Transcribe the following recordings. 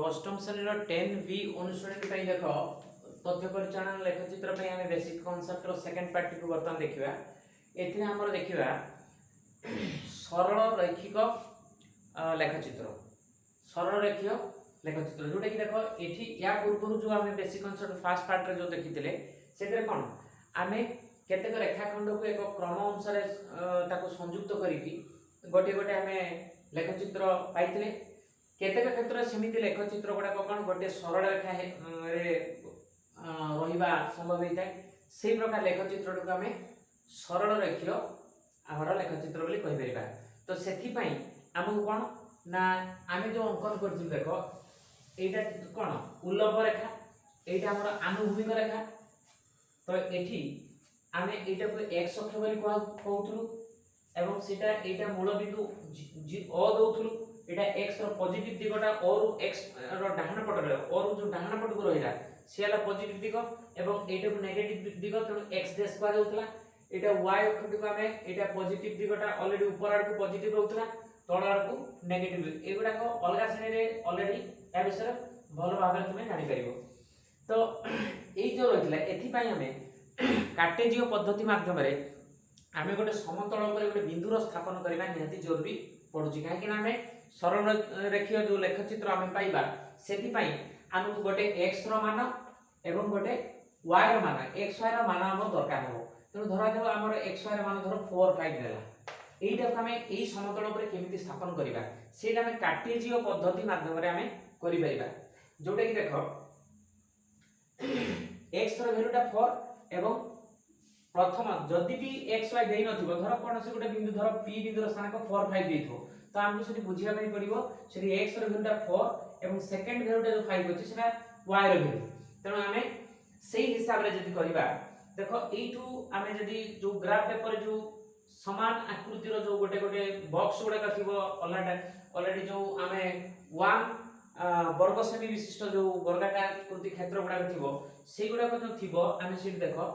अष्टम श्रेणी 10B अनुश्रेणी पे देख तथ्य परिचालन लेखचित्र पे आम बेसिक कॉन्सेप्ट सेकंड पार्ट को बर्तमान देखा एथि हमर देखिबा सरल रैखिक लेखचित्र सरल रेखीय लेखचित्र जोटा कि देखो एठी या पूर्व जो आम बेसिक कॉन्सेप्ट फास्ट पार्ट रे जो देखिथिले सेते कोन आमे केतेक रेखाखंड को एक क्रम अनुसार ताको संयुक्त करिकि गोटे गोटे आमे लेखचित्र पाइथिले केतेक क्षेत्र सेमिति लेखचित्र गुडा कोन गोटे सरल रेखा रे रहिबा संभव होइताय सेही प्रकार लेखचित्र को आमे सरल रेखीय आमर लेखचित्र बोली कहि परिबा। तो सेथि पई हमहु कोन ना आमे जो अंकन करथि देखो एटा कोन उल्लंब रेखा एटा हमर आनुभूमिक रेखा। तो एठी आमे एटा को x अक्ष बोली कहउथुलु एवं सेटा एटा मूल बिंदु अ दउथुलु एटा x रो पॉजिटिव दिगटा और x रो डाहाण पट रे और जो डाहाण पट को रहिला सेला पॉजिटिव दिग एवं एटा को नेगेटिव दिग त x डैश पा जाउतला एटा y अक्ष को आमे एटा पॉजिटिव दिगटा ऑलरेडी ऊपर आड़ को पॉजिटिव रहउतला तळ आड़ को नेगेटिव एगुडा को अलगा श्रेणी रे ऑलरेडी या विषय भलो भाबरे तुमे जानि परिबो। तो एई जो रहितला एथि पई आमे कार्टेजीय पद्धति माध्यम रे आमे गोटे समतल ऊपर गोटे बिंदुर स्थापन करबा निहाती जरूरी पडुची काहे कि आमे सरल रेखीय जो लेखचित्र आमे पाइबा सेथि पई हमहु गोटे x रो मान एवं गोटे y रो मान x y रो मान हम दरकार हो। तो धरा जाव हमर x y रो मान धरो 4 5 देला एइटा को आमे एई समतल ऊपर केमिति स्थापन करबा सेटा आमे कार्टेजीय पद्धति माध्यम रे आमे करि परिबा। जोटा कि देखो x रो वैल्यूटा 4 एवं प्रथम जदि भी x y देई नथिबो धर कोन से गोटे बिंदु धर p बिंदुर स्थान को 4 5 देइथो तो हमहु सेठी बुझिया पई पड़िबो सेठी x रो वैल्यूटा 4 एवं सेकंड वैल्यूटा जो 5 अछि सेटा y रो वैल्यू तनो आमे सेही हिसाब रे जदि करबा देखो एठू आमे जदि जो ग्राफ पेपर जो समान आकृति रो जो गोटे गोटे बॉक्स गुडा थिबो ऑलरेडी जो आमे 1 वर्ग सेमी विशिष्ट जो वर्गाकार आकृति क्षेत्र गुडा थिबो सेही गुडा को जो थिबो आमे सेठी देखो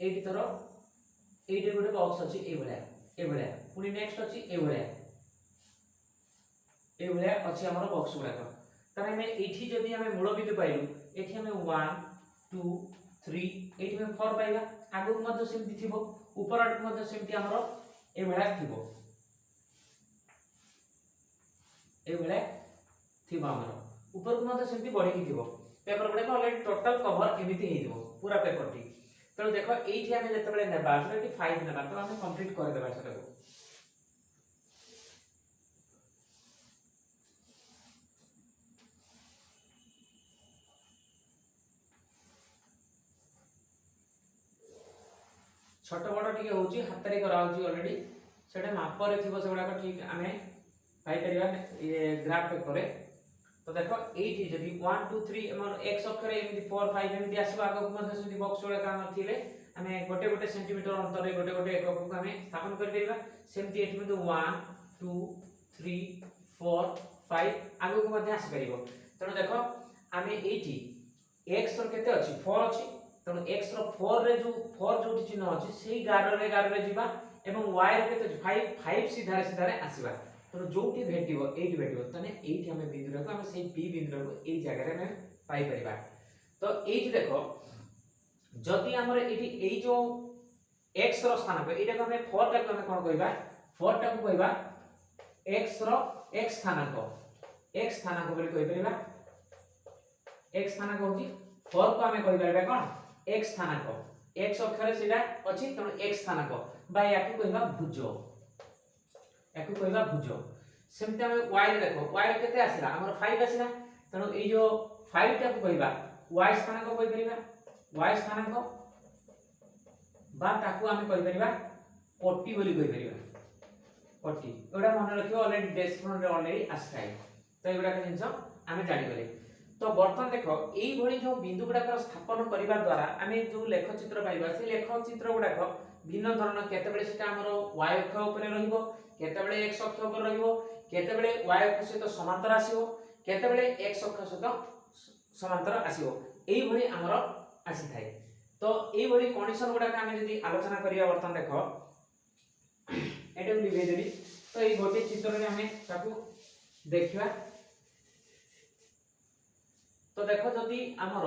एठी तरो एठी गोटे बॉक्स अछि ए भलिया पुनी नेक्स्ट अछि ए भलिया अछि हमर बॉक्स गुडा को तने में एठी जदी हमें मूल बिंदु पाइलु एठी हमें 1 2 3 एठी में 4 पाइबा आगु मध्य सेमति थिबो ऊपर आट मध्य सेमति हमर ए भलिया थिबो हमर ऊपर को मध्य सेमति बढ़ी कि थिबो पेपर गुडा को ऑलरेडी टोटल कवर एमिति हे दिबो पूरा पेपर टी। तो देखो एठी हमें जते बेले नेबा एठी 5 नेबा तो हमें कंप्लीट कर देबा सेटा को छोट बड़ टिके होची हाथ रे करा होची ऑलरेडी सेटा माप रे थिबो सेगुडा को ठीक हमें पाई परिबा ये ग्राफ पेपर रे। तो देखो एठी जदी 1 2 3 हमर x अक्ष रे एमि 4 5 एमि आसीबा आगो मध्ये सेमि बॉक्स गुडा काम थिले हमें गोटे गोटे सेंटीमीटर अंतर रे गोटे गोटे एकक को हमें स्थापन कर देबा सेमति एठी मध्ये 1 2 3 4 5 आगो को मध्ये आसी परिबो। तनो देखो हमें एठी x रो केते अछि 4 अछि तनो x रो 4 रे जो 4 जोटी चिन्ह अछि सेही गार रे जिबा एवं y रो केते 5 5 सीधा रे आसीबा तो जोटी भेटिबो तने एठी हमें बिंदु रखो हमें सेही p बिंदु को एई जगह रे हमें पाई परिबा। तो एठी देखो जदि हमर एठी एई जो x रो स्थान पे एटा को हमें 4 टा को हमें कोन कहबा 4 टा को कहबा x रो x स्थानांक बोली कहि परिबा x स्थानांक होची 4 को हमें कहि परिबा कोन x स्थानांक x अक्षर सेटा अछि त x स्थानांक बा याकु कहबा भुज याकु कहबा भुज सेमते हमें y रे देखो y रे केते आसीला हमर 5 आसीला तनो ए जो 5 टा को कहबा y स्थानांक कहि परिबा y स्थानांक बा ताकू हमें कहि परिबा पट्टी बोली कहि परिबा पट्टी एडा मन रखियो ऑलरेडी डेस्क्रिप्शन रे ऑलरेडी आस्ताय तो एडा के जिंस हमें जानि गले। तो बर्तमान देखो एई भली जो बिंदु गुडा को स्थापन करिबा द्वारा हमें जो लेखचित्र पाइबा से लेखचित्र गुडा को भिन्न धरण केते बेले सेटा हमरो y अक्ष ऊपर रहिबो केते बेले x अक्ष ऊपर रहिबो केते बेले y अक्ष सहित समांतर आसीबो केते बेले x अक्ष सहित समांतर आसीबो एई भली हमरो आसी थाए। तो एई भली कंडीशन गुडा का हमें यदि आलोचना करिया बर्तमान देखो एटा लिखै देबी तो एई गोटे चित्र रे हमें ताकू देखिबा तो देखो जदि आमर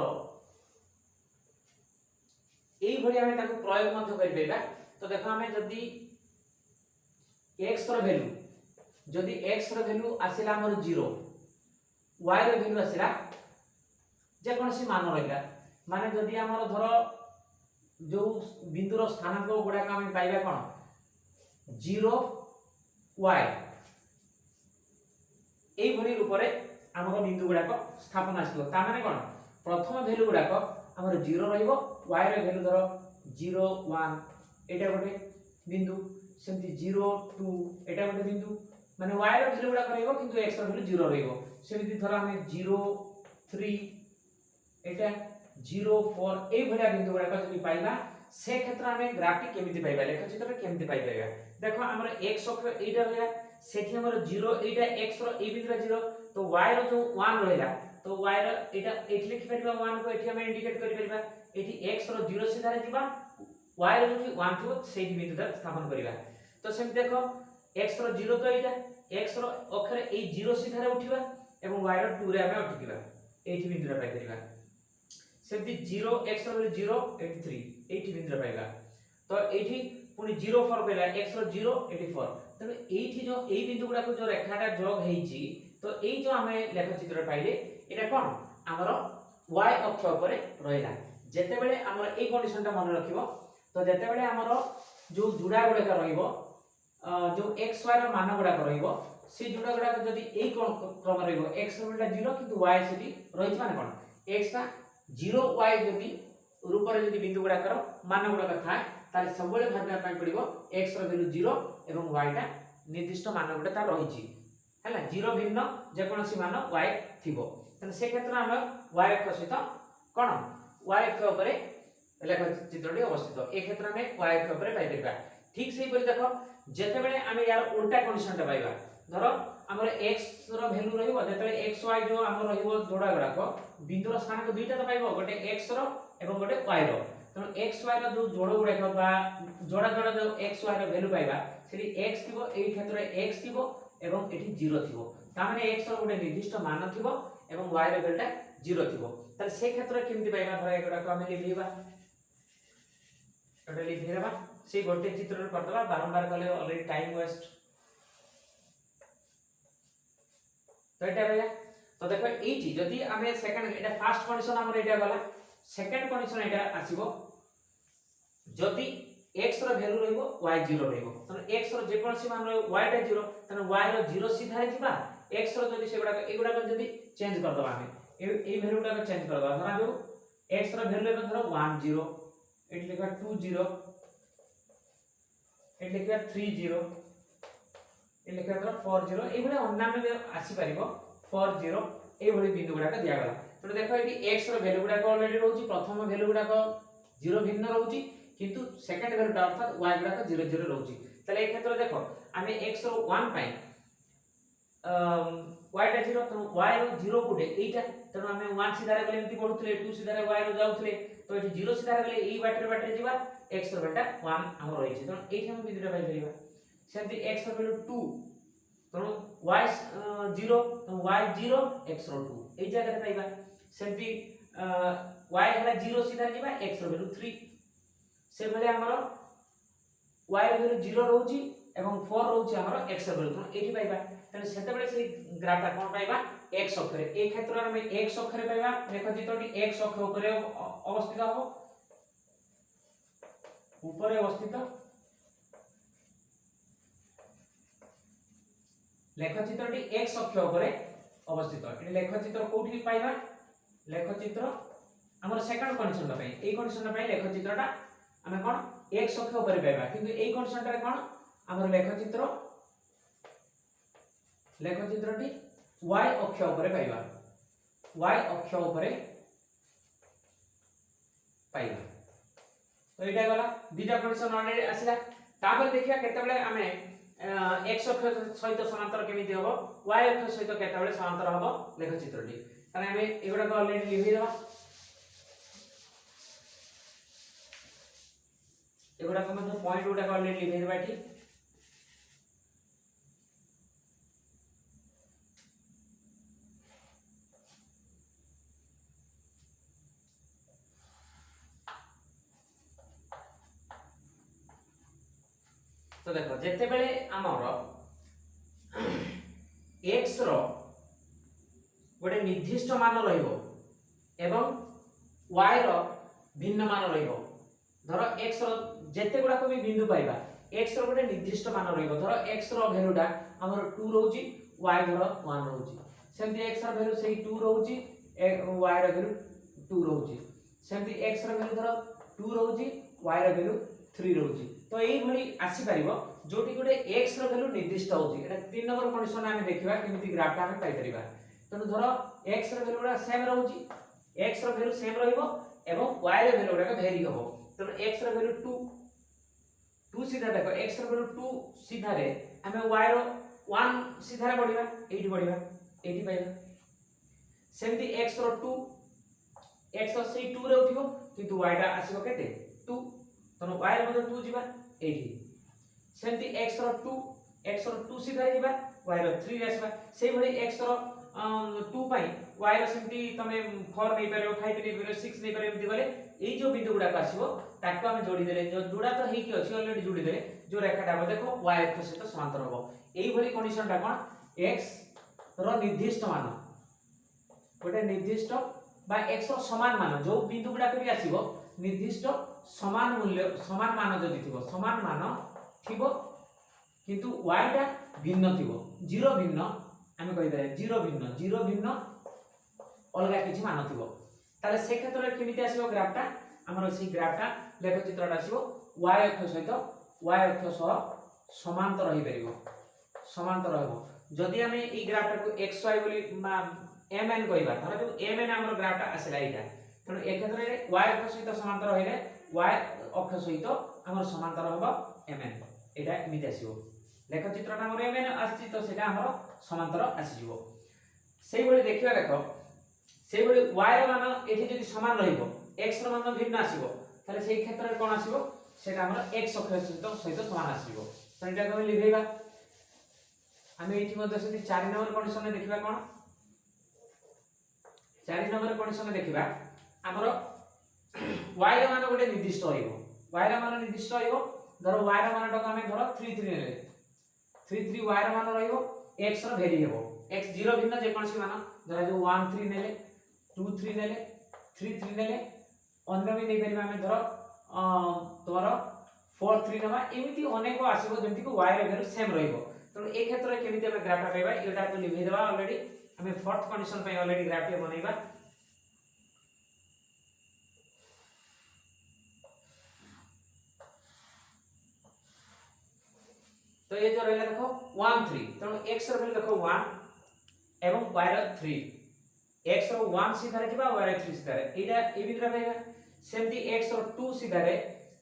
এই ভଳି আমি তাকে প্রয়োগ মধ্য করি পাইবা তো দেখো আমি যদি x র ভ্যালু যদি x র ভ্যালু আসিলা আমর 0 y র ভ্যালু আসিলা যে কোনসি মান রইলা মানে যদি আমর ধর जो बिंदुर स्थानांक गुड़ाक आम पाइबा कौन 0 y এই ভଳି রূপরে আমার বিন্দু গুড়াক স্থাপন আসলো তা মানে কোন প্রথম ভ্যালু গুড়াক আমার 0 রহিব y র ভ্যালু ধর 0 1 এটা গোটে বিন্দু সেমতি 0 2 এটা গোটে বিন্দু মানে y র ভ্যালু গুড়াক রহিব কিন্তু x র ভ্যালু 0 রহিব সেমতি ধর আমি 0 3 এটা 0 4 এই ভলিয়া বিন্দু গুড়াক যদি পাইবা সে ক্ষেত্রে আমি গ্রাফটি কেমিতি পাইবা লেখচিত্রটা কেমিতি পাইবা দেখো আমার x অক্ষ এইটা রহিলা সেটি আমার 0 এইটা x র এই বিন্দুটা 0 তো y র जो 1 রহিলা তো y র এটা এটি লিখি পারিবা 1 কো এটি আমি ইন্ডিকেট করি পারিবা এটি x র 0 সিধারে দিবা y র যদি 1 থিব সেই বিন্দুটা স্থাপন করিবা তো সেমি দেখো x র 0 তো এইটা x র অক্ষরে এই 0 সিধারে উঠিবা এবং y র 2 রে আমি উঠিবা এইটি বিন্দুটা পাই পারিবা সেমতি 0 x র 0 এটি 3 এইটি বিন্দুটা পাইবা তো এইটি পুনি 0 4 কইলা x র 0 এটি 4 তবে এইটি जो এই বিন্দু গুড়াক जो রেখাটা যোগ হেইছি তো এই जो আমি লেখচিত্র পাইলে এটা কোন আমার y অক্ষ উপরে রহিলা যেতেবেলে আমার এই কন্ডিশনটা মনে রাখিবো তো যেতেবেলে আমার जो জোড়া গুড়াক রহিব जो x y র মান গুড়াক রহিব সেই জোড়া গুড়াক যদি এই ক্রম রহিব x র ভ্যালুটা 0 কিন্তু y সেটি রহিছে মানে কোন x টা 0 y যদি রূপরে যদি বিন্দু গুড়াকর মান গুড়াক থাকে তাহলে सबले ভাবিবা পাই পড়িব x র ভ্যালু 0 এবং y টা নির্দিষ্ট মান গুড়া তা রহিছি हैला 0 ভিন্ন যে কোনসি মান y থিবো তাহলে সে ক্ষেত্রে আমরা y অক্ষ সহিত কোন y অক্ষ উপরে লেখ চিত্রটি অবস্থিত এই ক্ষেত্রে আমি y অক্ষ উপরে পাই পাইবা ঠিক সেই পরি দেখো যেতেবেলে আমি ইয়ার উল্টা কন্ডিশনটা পাইবা ধরো আমার x র ভ্যালু রহিব যেতেবেলে x y जो আমার রহিব জোড়া গুড়াক বিন্দুর স্থানাঙ্ক দুইটা তো পাইবো গোটে x র এবং গোটে y র তো x y র जो जोड़ गुड़ाक बा जोड़ा जोड़ा जो x y র ভ্যালু পাইবা সেটি x থিবো এই ক্ষেত্রে x থিবো এবং এটি 0 থিবো তার মানে x র গোটে নির্দিষ্ট মান থিবো এবং y র ভ্যালুটা 0 থিবো তাহলে সেই ক্ষেত্রে কেমতি পাইবা ধর এগুডাক আমি লিখিবা এটা লিখিবা সেই গোটে চিত্রর করদবা বারংবার কলে অলরেডি টাইম ওয়েস্ট তো এটা ভাইয়া তো দেখো এইটি যদি আমি সেকেন্ড এটা ফার্স্ট কন্ডিশন আমার এটা গলা সেকেন্ড কন্ডিশন এটা আসিবো যদি x র ভ্যালু রহিব y 0 রহিব তাহলে x র যে কোনসি মান রহিব y টা 0 তাহলে y র 0 সিধারে দিবা x র যদি সেগুডা এগুডা যদি চেঞ্জ কর দবা আমি এই ভ্যালুটা চেঞ্জ কর দবা ধরা দেব x র ভ্যালু হবে ধরো 1 0 এটি লিখবা 2 0 এটি লিখবা 3 0 এটি লিখবা ধরো 4 0 এইগুলা অন্যান্য আসি পারিব 4 0 এই ভଳି বিন্দু গুডাক দিয়া গলা তো দেখো এটি x র ভ্যালু গুডাক অলরেডি রହୁची প্রথম ভ্যালু গুডাক 0 ভিন্ন রହୁची কিন্তু সেকেন্ড ভ্যালুটা অর্থাৎ y গুডাক 0 0 রହୁची তাহলে এই ক্ষেত্রে দেখো আমি x র 1 পাই y টা 0 তো y র 0 কোটে এইটা তেনো আমি 1 সিধারে গলে এমতি পড়ুতলে 2 সিধারে y র যাউতলে তো এটি 0 সিধারে গলে এই বাটরে ଯିବା x র ভ্যালুটা 1 আমার রয়েছে তো এইটা আমি বিন্দুটা পাই পারিবা সেমতি x র ভ্যালু 2 তো y 0 তো y 0 x র 2 এই জায়গাতে পাইবা সেমতি y হলা 0 সিধারে ଯିବା x র ভ্যালু 3 से भले हमरो y ର ভ্যালু 0 রହୁची এবং 4 রହୁची हमरो x র ভ্যালু তো এইটি পাইবা তাহলে সেতে বেলে সেই গ্রাফটা কোন পাইবা x অক্ষরে এই ক্ষেত্রে আমি x অক্ষরে পাইবা দেখো চিত্রটি x অক্ষ উপরে অবস্থিত হবে উপরে অবস্থিত লেখচিত্রটি x অক্ষ উপরে অবস্থিত এটি লেখচিত্র কোঠি পাইবা লেখচিত্র আমার সেকেন্ড কন্ডিশনটা পাই এই কন্ডিশনটা পাই লেখচিত্রটা আমি কোন x অক্ষ উপরে পাইবা কিন্তু এই কন্ডিশনটারে কোন আমার লেখচিত্রটি y অক্ষ উপরে পাইবা y অক্ষ উপরে পাইবা তো এটা গলা দুইটা কন্ডিশন অলরেডি আসিলা তারপরে দেখিয়া কেতেবেলে আমি x অক্ষ সহিত সমান্তর কেমিতি হবো y অক্ষ সহিত কেতেবেলে সমান্তর হবো লেখচিত্রটি তাহলে আমি এগুলা অলরেডি লিখি দেবা এগুলা কমে তো পয়েন্ট গুলা অলরেডি লিখে দেবা এটি तो देखो जेते बेले हमर x रो गोटे निर्दिष्ट मान रहिबो एवं y रो भिन्न मान रहिबो। धरो x रो जेते गुडा को भी बिंदु पाइबा x रो गोटे निर्दिष्ट मान रहिबो। धरो x रो वैल्यूटा हमर 2 रहउची y धरो 1 रहउची। सेमति x रो वैल्यू सेही 2 रहउची y रो वैल्यू 2 रहउची। सेमति x रो वैल्यू धरो 2 रहउची y रो वैल्यू 3 रहउची। तो एई भली आसी परिबो जोटी गोटे x रो वैल्यू निर्दिष्ट होउची। एटा 3 नंबर कंडीशन आमे देखिबा केमिति ग्राफटा आमे पाइ परिबा। तनु धरो x रो वैल्यूडा सेम रहउची x रो वैल्यू सेम रहिबो एवं y रो वैल्यूडा का भेरी होबो। तनु x रो वैल्यू 2 सीधा देखो x रो वैल्यू 2 सीधा रे आमे y रो 1 सीधा रे बढ़िबा एठी पाइबा। सेमति x रो 2 x रो सेही 2 रे उठिबो किंतु y टा आसीबो केते 2 तनु y रे मते 2 जिबा एठी। सेमति x रो 2 सीधा रे जिबा y रो 3 रे आसीबा। सेही भली x रो 2 पाई y रो सेमति तमे 4 नै परिबो 5 नै परिबो 6 नै परिबो दिबले एई जो बिंदु गुडा आसीबो ताको हम जोड़ी देले जो जोड़ा तो हेकी अछि ऑलरेडी जोड़ी देले जो रेखाटा हम देखो y अक्ष सहित समांतर होबो। एई भली कंडीशन टा कोन x रो निर्दिष्ट मान गोटे निर्दिष्ट बा x रो समान मान जो बिंदु गुडा भी आसीबो निर्दिष्ट समान मूल्य समान मान जदि थिबो समान मान थिबो किंतु y टा भिन्न थिबो जीरो भिन्न आमे कहि दे जीरो भिन्न अलगा किछि मान थिबो ताले से क्षेत्र रे केमिति आसीबो ग्राफटा हमर सी ग्राफटा लेख चित्रटा आसीबो y अक्ष सहित y अक्ष सह समांतर रहि परिबो समांतर रहबो। जदि हमें ई ग्राफटा को xy बोली mn कहिबा धर जो mn हमर ग्राफटा आसीला एटा तनो ए क्षेत्र रे y अक्ष सहित समांतर रहिले y अक्ष सहित हमर समांतर होबो mn एटा एमिति आसीबो। लेख चित्रटा हमर mn आछि तो सेटा हमर समांतर आसी जिवो। सेही बोली देखिबा देखो सेही बोली y रो मान एठी जदि समान रहिबो x रो मान भिन्न आसीबो ताले सेही क्षेत्र रे कोन आसीबो सेटा हमर x अक्ष सहित समान आसीबो। तो एटा को लिखेबा हम एठी मध्ये से 4 नंबर कंडीशन में देखिबा कोन 4 नंबर कंडीशन में देखिबा हमर y रो मान गोटे निर्दिष्ट होइबो y रो मान निर्दिष्ट होइबो धरो y रो मान हम धरो 33 नेले 33 y रो मान रहिबो x रो भेरी हेबो x 0 भिन्न जे कोनसी मान धरो जो 1 3 नेले 2 3 नेले 3 3 नेले अन्य भी नै परिबा हम धरो तोर 4 3 नबा एमिति अनेक आसीबो जेंति को y रो वैल्यू सेम रहिबो। तो ए क्षेत्र रे केमिति हम ग्राफटा पाइबा एटा तो लिखि देबा ऑलरेडी हमें फोर्थ कंडीशन पे ऑलरेडी ग्राफ बनाइबा। तो ये जो रहला देखो 1 3 तो x रो वैल्यू देखो 1 एवं y रो 3 x रो 1 सीधा रे जिबा y रो 3 सीधा रे एटा ए बिंदु रे पाइबा। सेमति x रो 2 सीधा रे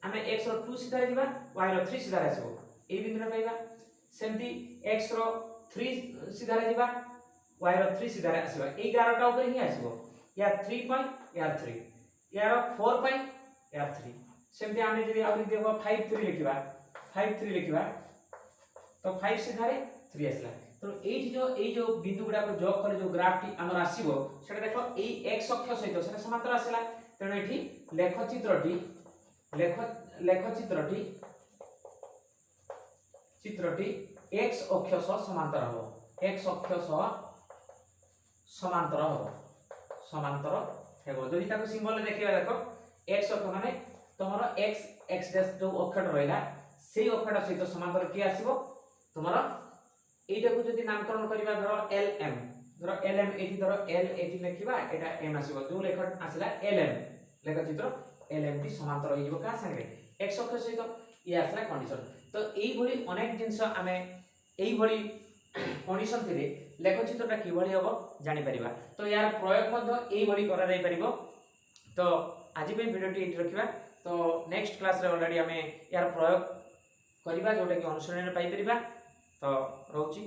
हमें x रो 2 सीधा रे जिबा y रो 3 सीधा रे आसीबो ए बिंदु रे पाइबा। सेमति x रो 3 सीधा रे जिबा y रो 3 सीधा रे आसीबा 11 टा ऊपर ही आसीबो या 3 पॉइंट या 3 या 4 पॉइंट या 3 सेमति हमने जदी आउरी देखो 5 3 लिखिबा तो 5 सीधा रे 3 आसला। तो एई जो बिंदु गुडा को जोग करे जो ग्राफ टी हमर आसीबो सेटा देखो एई x अक्ष सहित सेटा समांतर आसला। तेनो एठी लेख चित्रटी x अक्ष सह समांतर हो x अक्ष सह समांतर हेबो। जदि ताको सिंबल देखिबा देखो x अक्ष माने तमरो x डैश जो अक्षर रहला सेही अक्षर सहित समांतर के आसीबो तमरो एटा को जदि नामकरण करिबा धरो lm एठी धरो l एठी लिखिबा एटा m आसीबो जो लेख आसिला lm लेख चित्र lm टी समांतर होइबो का संगे x अक्ष सहित ये आसला कंडीशन। तो एई भली अनेक जिंस आमे एई भली कंडीशन थिले लेख चित्रटा कि भली होबो जानि परिबा। तो यार प्रयोग मध्य एई भली करा जाय परिबो। तो आज पे वीडियो टी एठी रखिबा। तो नेक्स्ट क्लास रे ऑलरेडी आमे यार प्रयोग करिबा जोटा कि अनुसरण रे पाई परिबा। तो रहउची।